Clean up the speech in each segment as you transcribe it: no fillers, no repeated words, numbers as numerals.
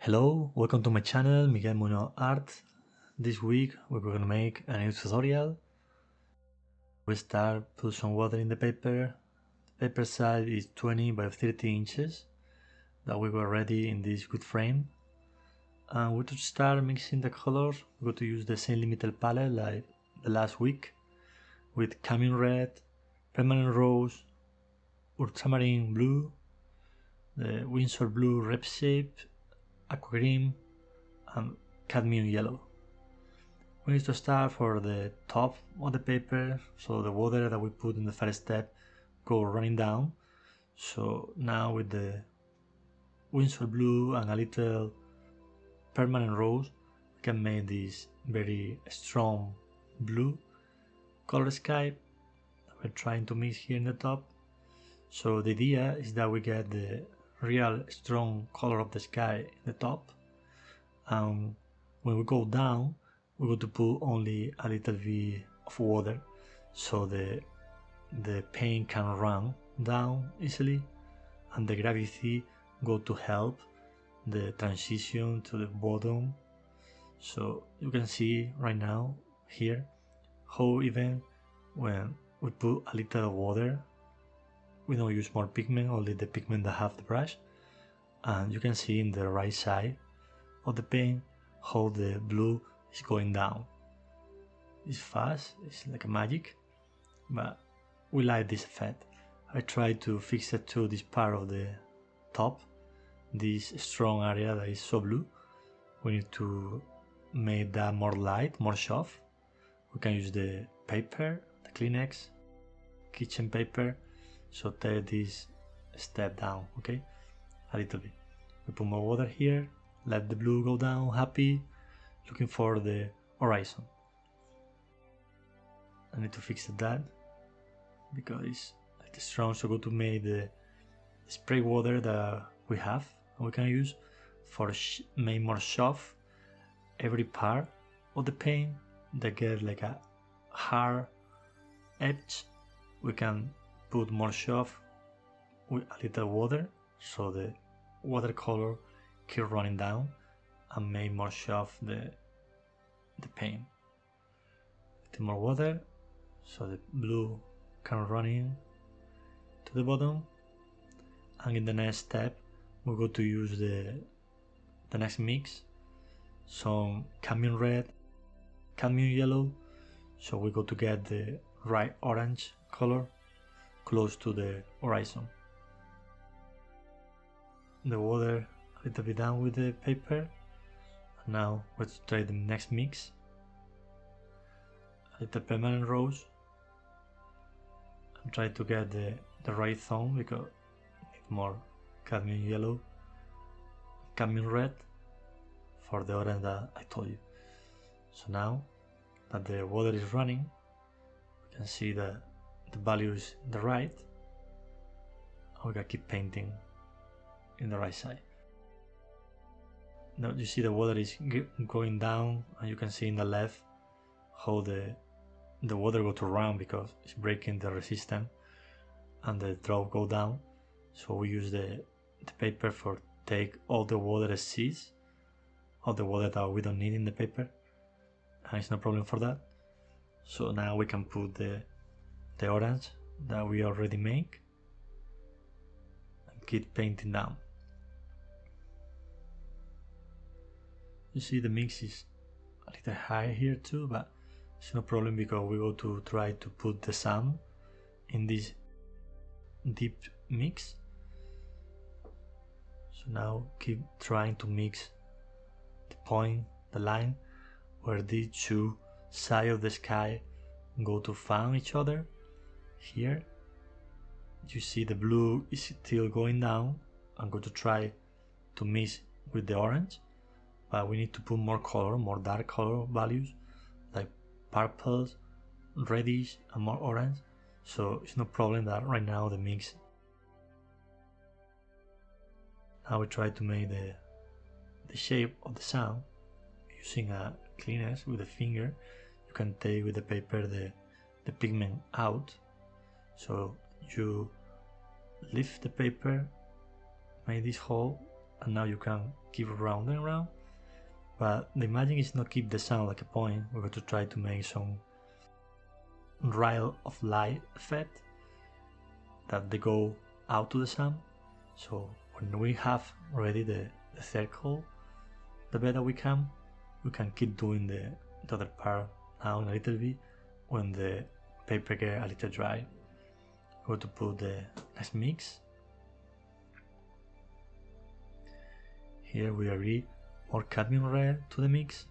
Hello, welcome to my channel, Miguel Munoz Art. This week we're going to make a new tutorial. We start, put some water in the paper. The paper size is 20 by 30 inches that we got ready in this wood frame. And we to start mixing the colors, we're going to use the same limited palette like the last week with Carmine Red, Permanent Rose, Ultramarine Blue, the Windsor Blue Rep Shape, Aqua Green, and Cadmium Yellow. We need to start for the top of the paper, so the water that we put in the first step go running down. So now with the Windsor Blue and a little Permanent Rose, we can make this very strong blue color sky that we're trying to mix here in the top. So the idea is that we get the real strong color of the sky in the top, and when we go down we're going to put only a little bit of water so the paint can run down easily and the gravity go to help the transition to the bottom. So you can see right now here how even when we put a little water we don't use more pigment, only the pigment that have the brush, and you can see in the right side of the paint how the blue is going down. It's fast, it's like a magic, but we like this effect. I try to fix it to this part of the top, this strong area that is so blue. We need to make that more light, more soft. We can use the paper, the Kleenex, kitchen paper, so take this step down, okay, a little bit. We put more water here, let the blue go down, happy, looking for the horizon. I need to fix that because it's like strong, so go to make the spray water that we have and we can use for make more soft every part of the paint that get like a hard edge. We can put more soft with a little water so the watercolor keep running down and make more soft the paint. A little more water so the blue can run in to the bottom, and in the next step we're going to use the next mix, some Cadmium Red, Cadmium Yellow, so we go to get the right orange color close to the horizon. The water a little bit down with the paper, and now let's try the next mix. A little Permanent Rose and try to get the right tone because I need more Cadmium Yellow, Cadmium Red for the orange that I told you. So now that the water is running, we can see that the value is the right, and we can keep painting in the right side. Now you see the water is going down, and you can see in the left how the water go to run because it's breaking the resistance and the drop go down. So we use the paper for take all the water exceeds all the water that we don't need in the paper, and it's no problem for that. So now we can put the orange that we already make and keep painting down. You see the mix is a little high here too, but it's no problem because we go to try to put the sun in this deep mix. So now keep trying to mix the point, the line where these two sides of the sky go to find each other. Here you see the blue is still going down. I'm going to try to mix with the orange, but we need to put more color, more dark color values like purples, reddish and more orange. So it's no problem that right now the mix. Now we try to make the shape of the sun using a Kleenex with a finger. You can take with the paper the pigment out. So you lift the paper, make this hole and now you can keep round and round. But the imaging is not keep the sun like a point. We're going to try to make some rail of light effect that they go out to the sun. So when we have already the circle, the better we can keep doing the other part down a little bit when the paper get a little dry. We're going to put the next mix. Here we add more cadmium red to the mix,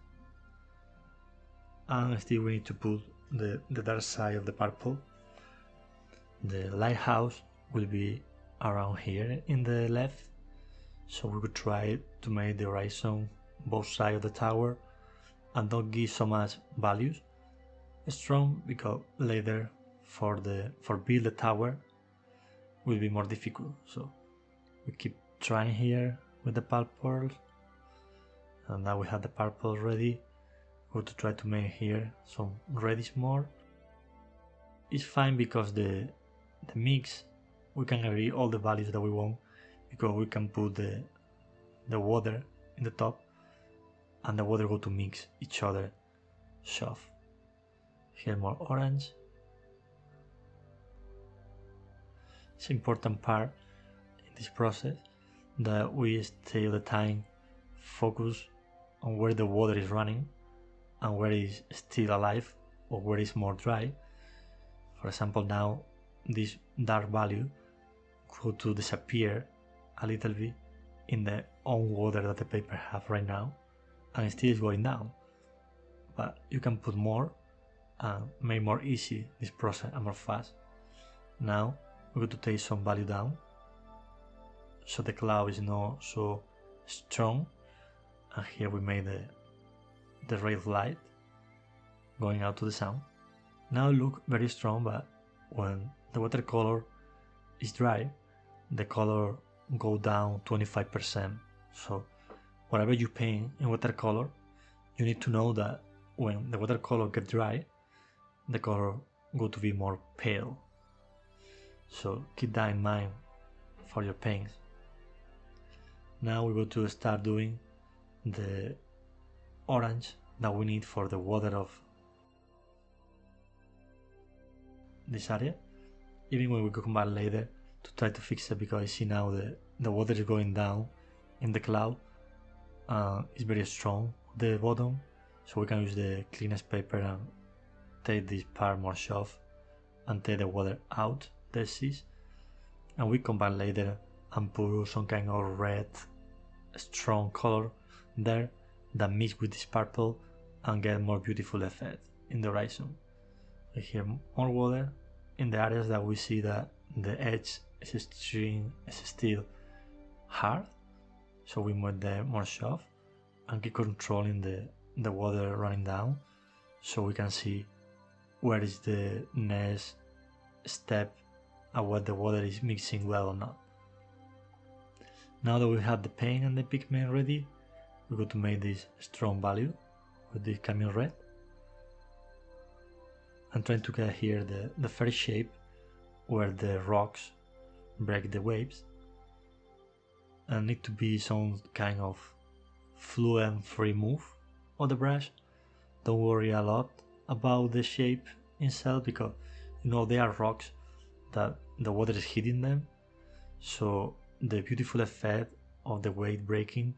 and still we need to put the dark side of the purple. The lighthouse will be around here in the left, so we could try to make the horizon both sides of the tower and don't give so much values strong, because later for build the tower will be more difficult. So we keep trying here with the purple, and now we have the purple ready. We're going to try to make here some reddish more. It's fine because the mix, we can agree all the values that we want, because we can put the water in the top and the water go to mix each other soft. Here more orange. It's an important part in this process that we stay all the time focus on where the water is running and where it is still alive or where it's more dry. For example, now this dark value could to disappear a little bit in the own water that the paper have right now, and it still is going down. But you can put more and make more easy this process and more fast. Now we're going to take some value down so the cloud is not so strong, and here we made the ray of light going out to the sun. Now it looks very strong, but when the watercolor is dry, the color go down 25%. So whatever you paint in watercolor, you need to know that when the watercolor gets dry, the color go to be more pale. So keep that in mind for your paints. Now we're going to start doing the orange that we need for the water of this area. Even when we go back later to try to fix it, because I see now the water is going down in the cloud. It's very strong the bottom, so we can use the cleanest paper and take this part more soft and take the water out the seas, and we come back later and put some kind of red strong color there that mix with this purple and get more beautiful effect in the horizon. Here more water in the areas that we see that the edge is still hard, so we make them more soft and keep controlling the water running down, so we can see where is the next step and what the water is mixing well or not. Now that we have the paint and the pigment ready, we're going to make this strong value with this cadmium red. I'm trying to get here the first shape where the rocks break the waves, and need to be some kind of fluent free move of the brush. Don't worry a lot about the shape itself, because you know they are rocks that the water is hitting them, so the beautiful effect of the wave breaking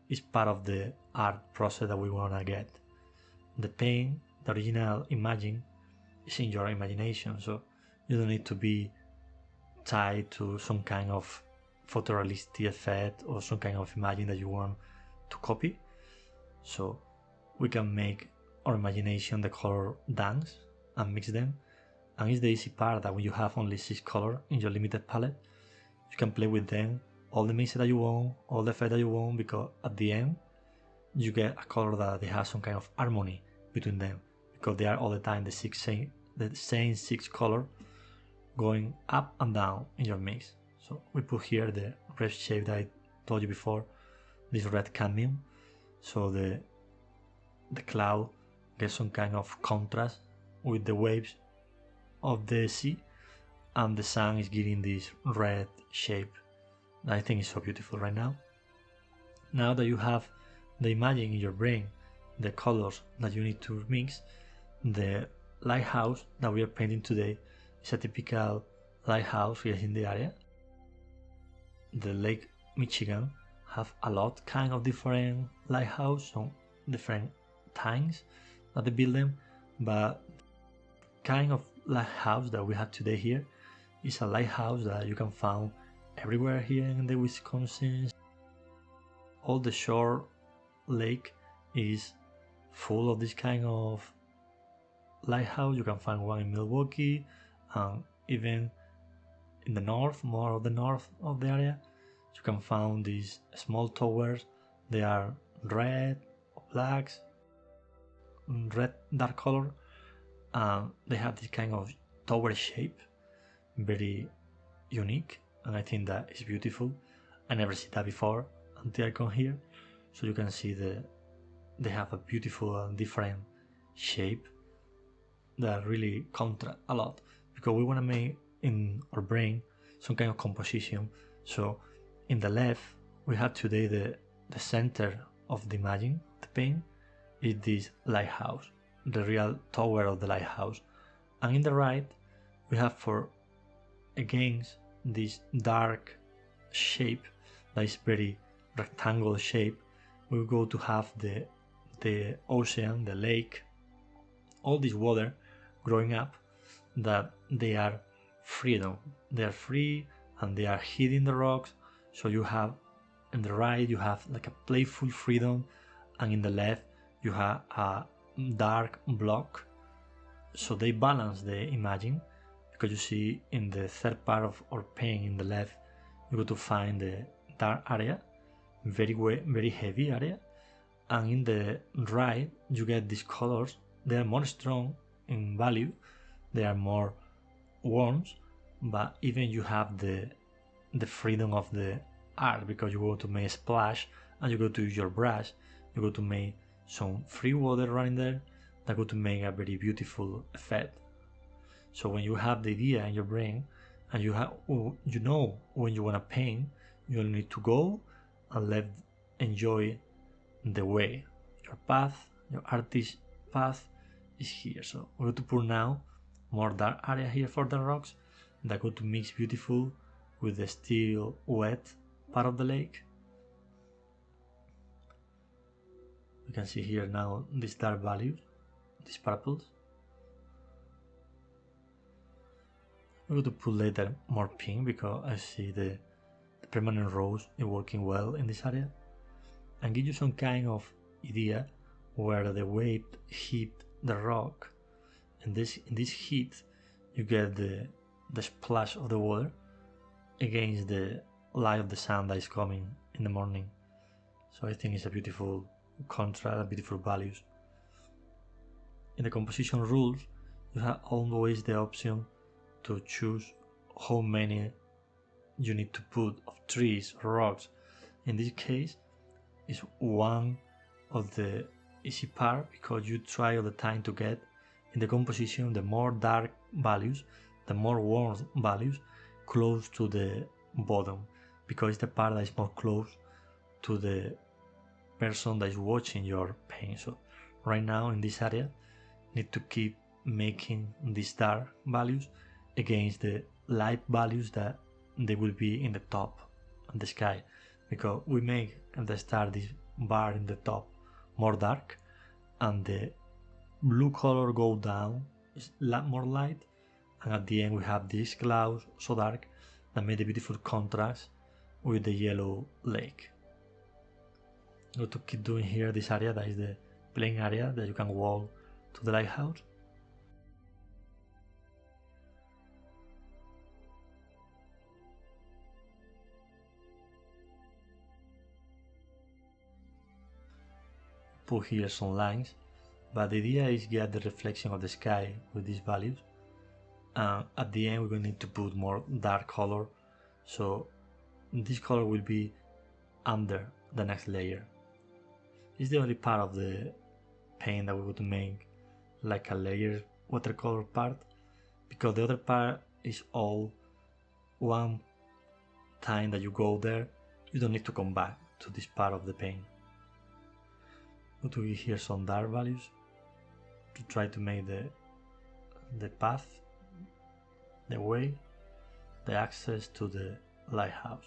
is part of the art process that we want to get. The paint, the original imaging, is in your imagination, so you don't need to be tied to some kind of photorealistic effect or some kind of imaging that you want to copy. So we can make our imagination the color dance and mix them, and it's the easy part that when you have only 6 colors in your limited palette, you can play with them, all the mixes that you want, all the effect that you want, because at the end you get a color that they have some kind of harmony between them, because they are all the time the same 6 color going up and down in your mix. So we put here the red shape that I told you before, this red cadmium, so the cloud gets some kind of contrast with the waves of the sea, and the sun is giving this red shape that I think is so beautiful right now. Now that you have the imaging in your brain, the colors that you need to mix, the lighthouse that we are painting today is a typical lighthouse here in the area. The Lake Michigan have a lot kind of different lighthouse on different times that they build them, but kind of lighthouse that we have today here is a lighthouse that you can find everywhere here in the Wisconsin. All the shore lake is full of this kind of lighthouse. You can find one in Milwaukee, and even in the north, more of the north of the area, you can find these small towers. They are red, blacks, red dark color, and they have this kind of tower shape, very unique, and I think that is beautiful. I never seen that before until I come here, so you can see they have a beautiful and different shape that really contrast a lot, because we want to make in our brain some kind of composition. So in the left we have today the center of the imaging, the paint is this lighthouse, the real tower of the lighthouse, and in the right we have for against this dark shape that is very rectangular shape, we go to have the ocean, the lake, all this water growing up, that they are freedom, they are free and they are hitting the rocks. So you have in the right you have like a playful freedom, and in the left you have a dark block. So they balance the imaging, because you see in the third part of our paint in the left you go to find the dark area, very heavy area, and in the right you get these colors. They are more strong in value, they are more warms, but even you have the freedom of the art, because you go to make a splash and you go to use your brush, you go to make some free water running there that go to make a very beautiful effect. So when you have the idea in your brain and you know when you want to paint, you only need to go and enjoy the way. Your path, your artist path is here. So we're going to put now more dark area here for the rocks that go to mix beautiful with the still wet part of the lake. You can see here now these dark values, these purples. I'm going to put later more pink, because I see the permanent rose is working well in this area, and give you some kind of idea where the wave hit the rock. In this heat you get the splash of the water against the light of the sun that is coming in the morning. So I think it's a beautiful contrast, beautiful values. In the composition rules you have always the option to choose how many you need to put of trees or rocks. In this case is one of the easy part, because you try all the time to get in the composition the more dark values, the more warm values close to the bottom, because it's the part that is more close to the person that is watching your paint. So right now in this area need to keep making these dark values against the light values that they will be in the top of the sky, because we make at the start this bar in the top more dark and the blue color go down, is more light, and at the end we have these clouds so dark that made a beautiful contrast with the yellow lake. I'm going to keep doing here this area that is the plain area that you can walk to the lighthouse. Put here some lines, but the idea is get the reflection of the sky with these values, and at the end we're going to need to put more dark color, so this color will be under the next layer. It's the only part of the paint that we want to make like a layer watercolor part, because the other part is all one time that you go there, you don't need to come back. to this part of the paint. Go to give here some dark values to try to make the path, the way, the access to the lighthouse.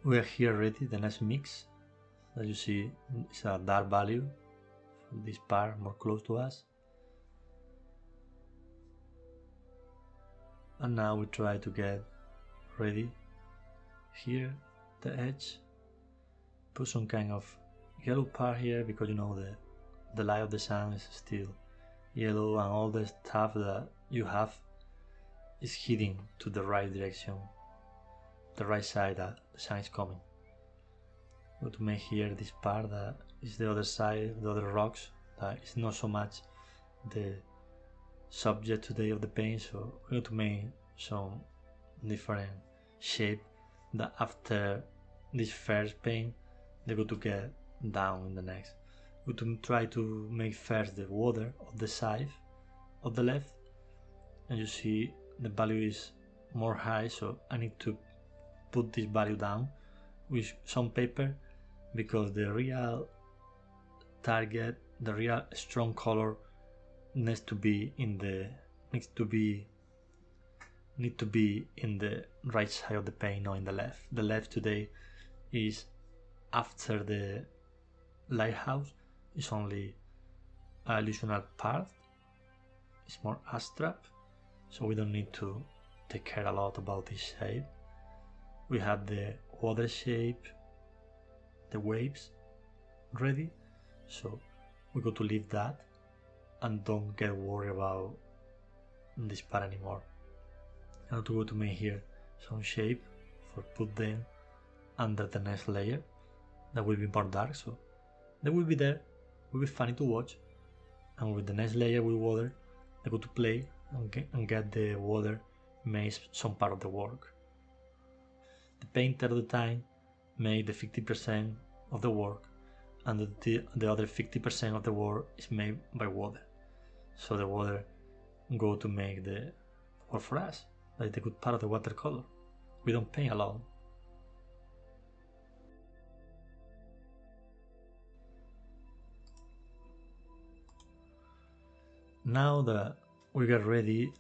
We are here ready, the next mix that you see is a dark value for this part more close to us. And now we try to get ready here, the edge, put some kind of yellow part here because you know the light of the sun is still yellow and all the stuff that you have is heading to the right direction, the right side that the sun is coming. We're going to make here this part that is the other side, the other rocks, that is not so much the subject today of the paint, so we're going to make some different shape that after this first paint they're going to get down in the next. We're going to try to make first the water of the side of the left, and you see the value is more high, so I need to put this value down with some paper because the real target, the real strong color needs to be in the right side of the paint, not in the left. The left today is after the lighthouse, is only an illusional part, it's more abstract, so we don't need to take care a lot about this shape. We have the water shape, the waves ready, so we're going to leave that and don't get worried about this part anymore. Now to go to make here some shape for put them under the next layer that will be more dark, so they will be there, will be funny to watch, and with the next layer with water they go to play and get the water makes some part of the work. The painter at the time made the 50% of the work and the other 50% of the work is made by water. So the water go to make the work for us. That's the good part of the watercolor. We don't paint alone. Now that we get ready,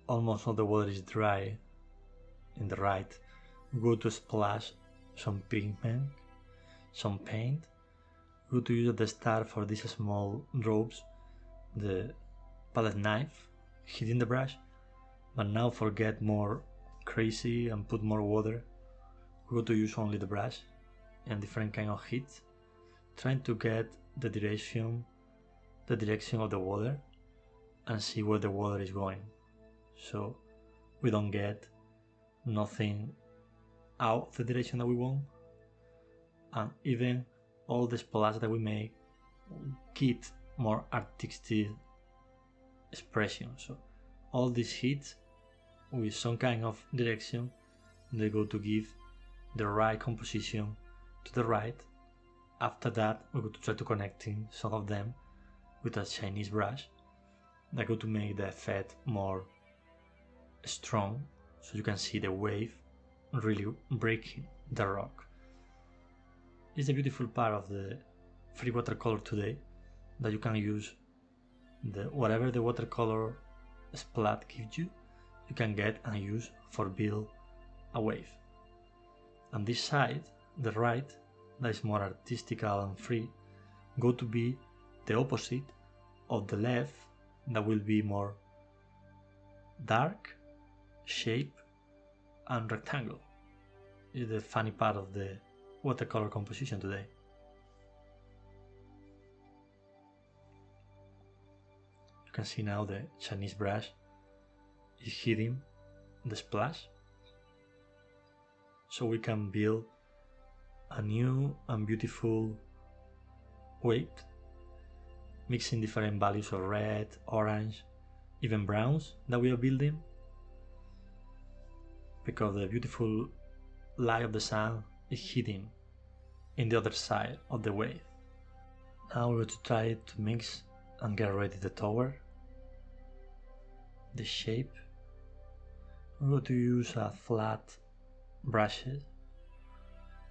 almost all the water is dry in the right. We go to splash some pigment, some paint. We go to use at the start for these small drops the palette knife hitting the brush, but now for get more crazy and put more water, we go to use only the brush and different kind of hits, trying to get the direction of the water and see where the water is going, so we don't get nothing out of the direction that we want, and even all the splash that we make get more artistic expression. So all these hits with some kind of direction, they go to give the right composition to the right. After that we go to try to connecting some of them with a Chinese brush that go to make the effect more strong, so you can see the wave really breaking the rock. It's a beautiful part of the free watercolor today, that you can use whatever the watercolor splat gives you, you can get and use for build a wave. And this side, the right, that is more artistical and free, go to be the opposite of the left, that will be more dark, shape and rectangle. Is the funny part of the watercolor composition today. You can see now the Chinese brush is hitting the splash, so we can build a new and beautiful wave, mixing different values of red, orange, even browns that we are building, because the beautiful light of the sun is hitting in the other side of the wave. Now we're going to try to mix and get ready the tower, the shape. We're going to use a flat brush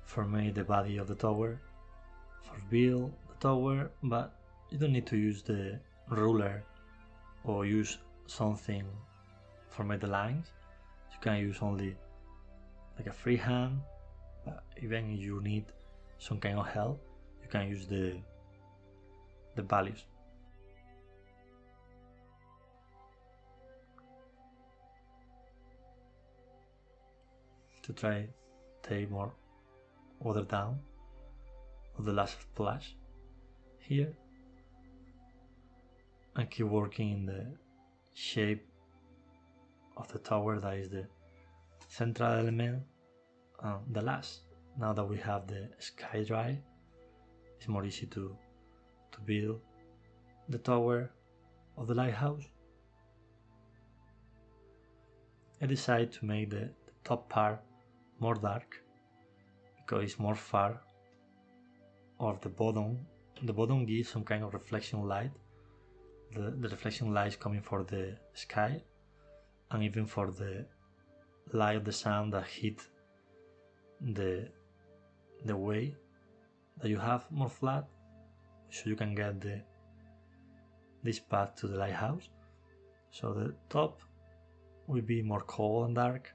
for make the body of the tower, for build the tower, but you don't need to use the ruler or use something for make the lines. You can use only like a freehand, but even if you need some kind of help, you can use the values. To try take more water down of the last splash here and keep working in the shape of the tower that is the central element and the last. Now that we have the sky dry, it's more easy to build the tower of the lighthouse. I decided to make the top part more dark because it's more far of the bottom. The bottom gives some kind of reflection light. The reflection light is coming for the sky and even for the light of the sun that hit the way that you have more flat, so you can get this path to the lighthouse. So the top will be more cold and dark,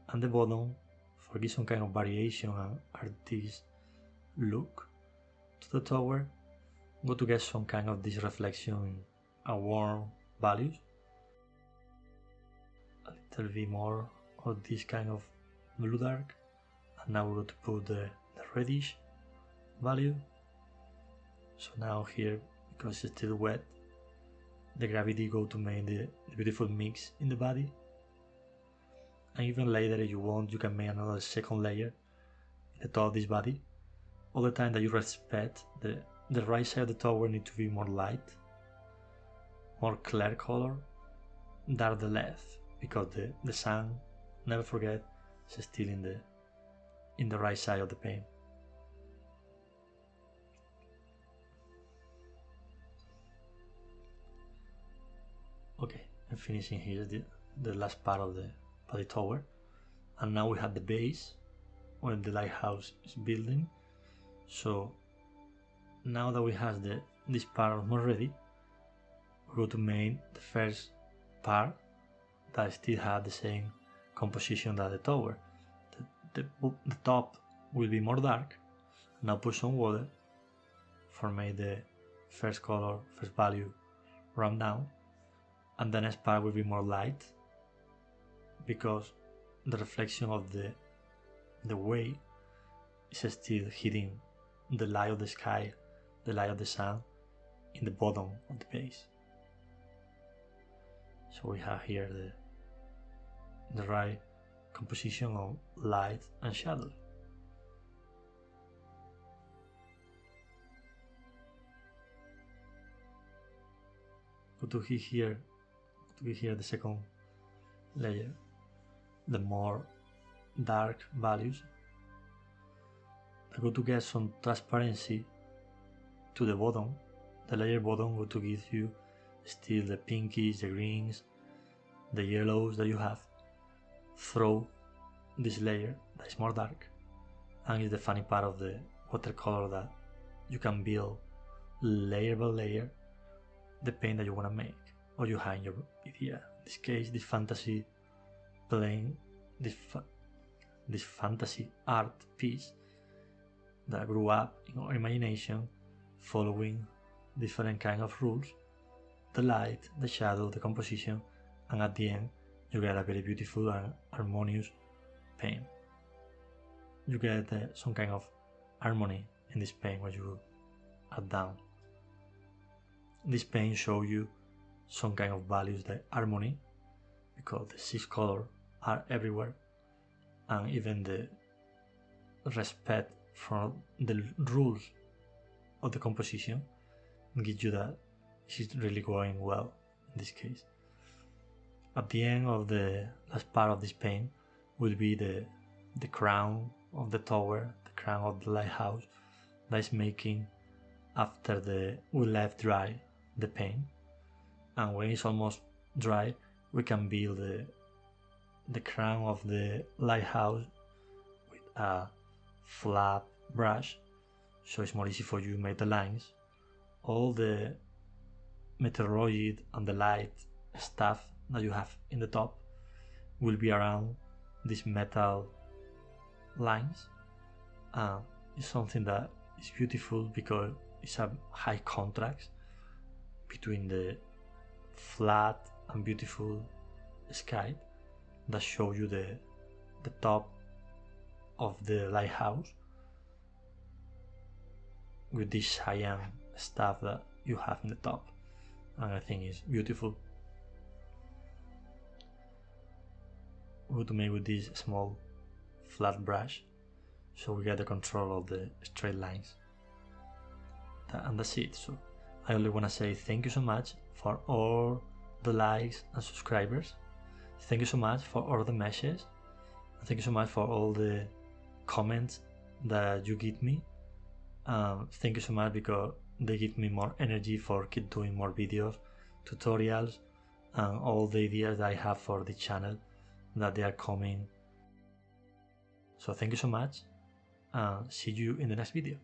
and the bottom for give some kind of variation and artist look to the tower. I'm going to get some kind of this reflection and warm values, a little bit more of this kind of blue dark, and now we're going to put the reddish value. So now here, because it's still wet, the gravity go to make the beautiful mix in the body. And even later, if you want, you can make another second layer in the top of this body. All the time that you respect the right side of the tower need to be more light, more clear color than the left, because the sun, never forget, is still in the right side of the paint. Okay, I'm finishing here the last part of the body tower, and now we have the base where the lighthouse is building. So now that we have this part more ready, we're going to make the first part that still have the same composition that the tower. The top will be more dark. Now put some water for make the first color, first value run down, and the next part will be more light because the reflection of the wave is still hitting the light of the sky, the light of the sun in the bottom of the base. So we have here the right composition of light and shadow. Go to here the second layer, the more dark values. I'm going to get some transparency to the bottom. The layer bottom going to give you still the pinkies, the greens, the yellows that you have through this layer that is more dark. And it's the funny part of the watercolor that you can build layer by layer the paint that you want to make or you have in your idea. In this case, this fantasy plane, this fantasy art piece that grew up in our imagination following different kind of rules, the light, the shadow, the composition, and at the end you get a very beautiful and harmonious paint. You get some kind of harmony in this paint when you add down. This paint shows you some kind of values, the harmony, because the 6 colors are everywhere, and even the respect for the rules of the composition gives you that it's really going well in this case. At the end of the last part of this paint will be the crown of the tower, the crown of the lighthouse that is making after we left dry the paint, and when it's almost dry we can build the crown of the lighthouse with a flat brush, so it's more easy for you to make the lines. All the meteorology and the light stuff that you have in the top will be around these metal lines. It's something that is beautiful because it's a high contrast between the flat and beautiful sky that show you the top of the lighthouse with this cyan stuff that you have in the top, and I think it's beautiful. We want to make with this small flat brush so we get the control of the straight lines, and that's it. So I only want to say thank you so much for all the likes and subscribers. Thank you so much for all the messages. Thank you so much for all the comments that you give me. Thank you so much because they give me more energy for keep doing more videos, tutorials, and all the ideas that I have for the channel that they are coming. So thank you so much, and see you in the next video.